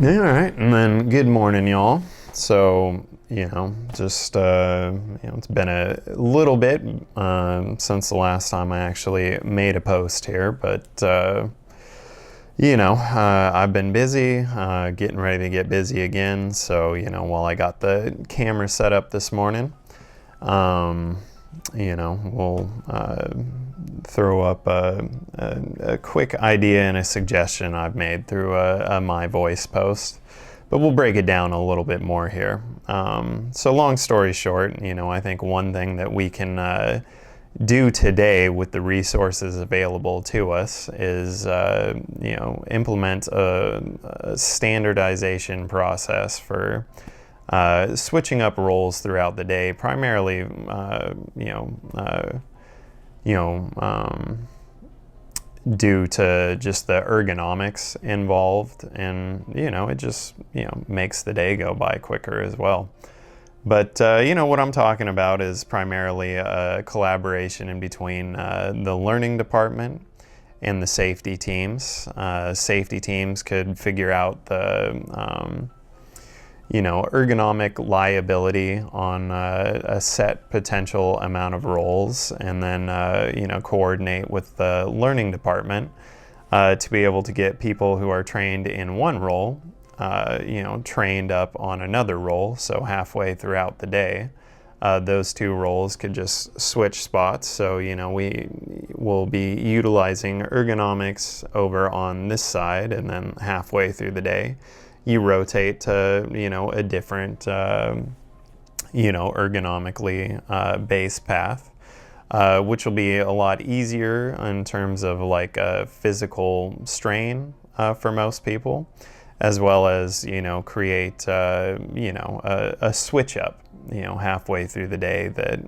All right, and then good morning, y'all. So, it's been a little bit since the last time I actually made a post here, but, I've been busy, getting ready to get busy again. So, while I got the camera set up this morning, um, we'll throw up a quick idea and a suggestion I've made through a My Voice post. But we'll break it down a little bit more here. So long story short, I think one thing that we can do today with the resources available to us is, implement a standardization process for switching up roles throughout the day, primarily, you know, um, due to just the ergonomics involved, and it just makes the day go by quicker as well. But what I'm talking about is primarily a collaboration in between the learning department and the safety teams. Safety teams could figure out the ergonomic liability on a set potential amount of roles, and then, coordinate with the learning department to be able to get people who are trained in one role, trained up on another role. So halfway throughout the day, those two roles could just switch spots. So, we will be utilizing ergonomics over on this side, and then halfway through the day, you rotate to, a different, ergonomically based path, which will be a lot easier in terms of like a physical strain for most people, as well as, create, a switch up, halfway through the day that,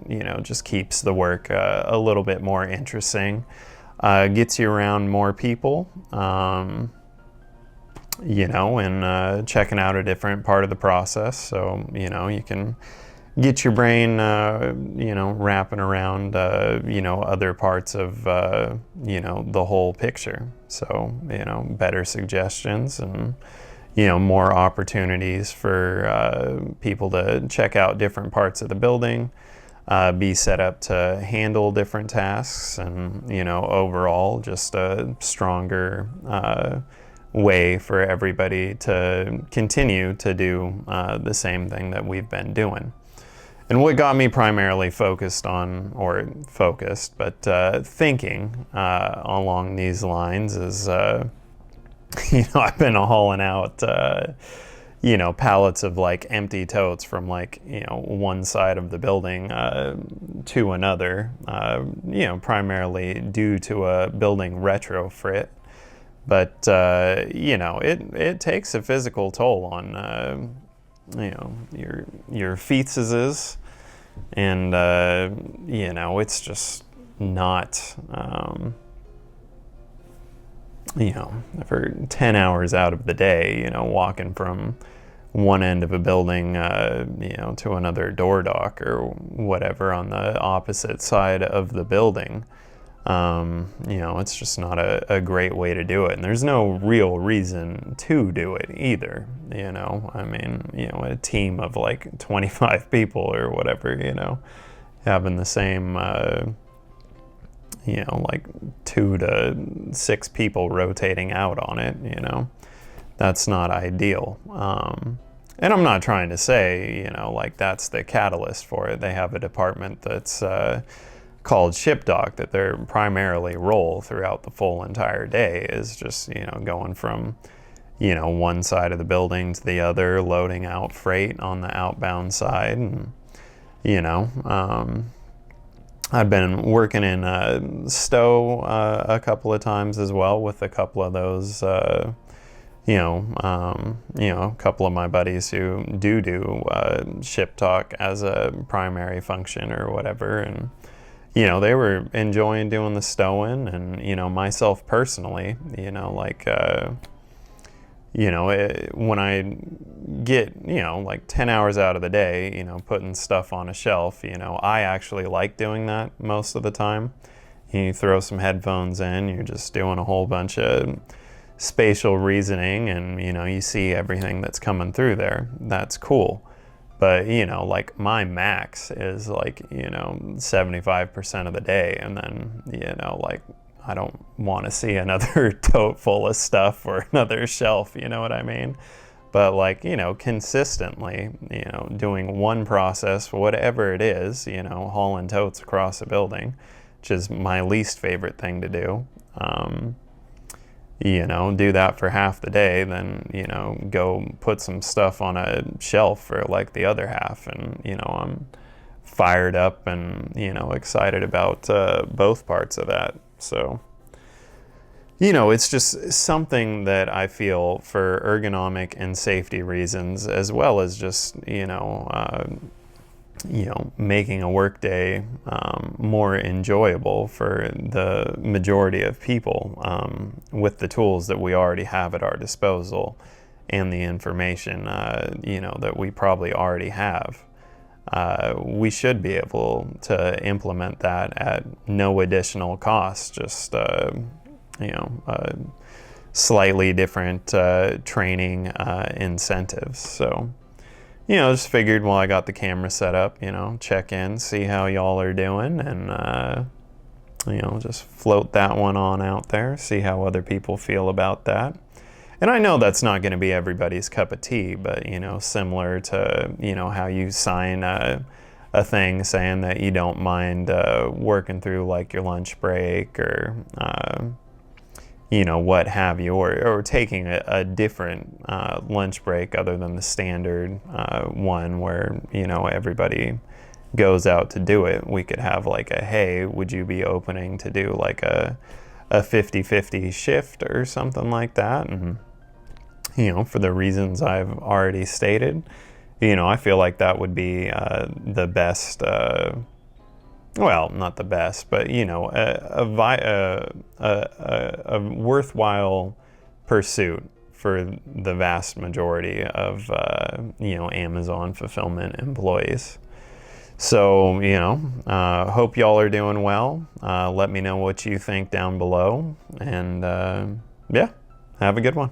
just keeps the work a little bit more interesting, gets you around more people. And checking out a different part of the process. So, you can get your brain, wrapping around, other parts of, the whole picture. So, better suggestions and, more opportunities for people to check out different parts of the building, be set up to handle different tasks, and, overall just a stronger, way for everybody to continue to do the same thing that we've been doing. And what got me primarily focused on, or focused, but thinking along these lines is, I've been hauling out, pallets of like empty totes from like, one side of the building to another, primarily due to a building retrofit. But, it takes a physical toll on, your fetuses, and, it's just not, for 10 hours out of the day, walking from one end of a building, to another door dock or whatever on the opposite side of the building. It's just not a great way to do it. And there's no real reason to do it either. A team of like 25 people or whatever, having the same, like 2 to 6 people rotating out on it, that's not ideal. And I'm not trying to say, like that's the catalyst for it. They have a department that's, called ship dock, that their primarily role throughout the full entire day is just, going from, one side of the building to the other, loading out freight on the outbound side. And, I've been working in Stowe a couple of times as well with a couple of those, a couple of my buddies who do ship dock as a primary function or whatever. And, they were enjoying doing the stowing, and, myself personally, when I get, like 10 hours out of the day, putting stuff on a shelf, I actually like doing that most of the time. You throw some headphones in, you're just doing a whole bunch of spatial reasoning and, you know, you see everything that's coming through there. That's cool. But, you know, like my max is like, you know, 75% of the day. And then, you know, like I don't want to see another tote full of stuff or another shelf, you know what I mean? But like, you know, consistently, you know, doing one process, whatever it is, you know, hauling totes across a building, which is my least favorite thing to do. You know, do that for half the day, then, you know, go put some stuff on a shelf for like the other half. And, you know, I'm fired up and, you know, excited about both parts of that. So, you know, it's just something that I feel for ergonomic and safety reasons, as well as just, making a workday more enjoyable for the majority of people with the tools that we already have at our disposal and the information, that we probably already have. We should be able to implement that at no additional cost, just, slightly different training incentives. So, you know, just figured while I got the camera set up, you know, check in, see how y'all are doing, and, just float that one on out there, see how other people feel about that. And I know that's not going to be everybody's cup of tea, but, you know, similar to, you know, how you sign a thing saying that you don't mind working through like your lunch break or, what have you, or taking a different lunch break other than the standard one where, you know, everybody goes out to do it. We could have like a, hey, would you be opening to do like a 50-50 shift or something like that? And, you know, for the reasons I've already stated, you know, I feel like that would be the best, well, not the best, but, you know, a worthwhile pursuit for the vast majority of, Amazon fulfillment employees. So, you know, hope y'all are doing well. Let me know what you think down below. And, yeah, have a good one.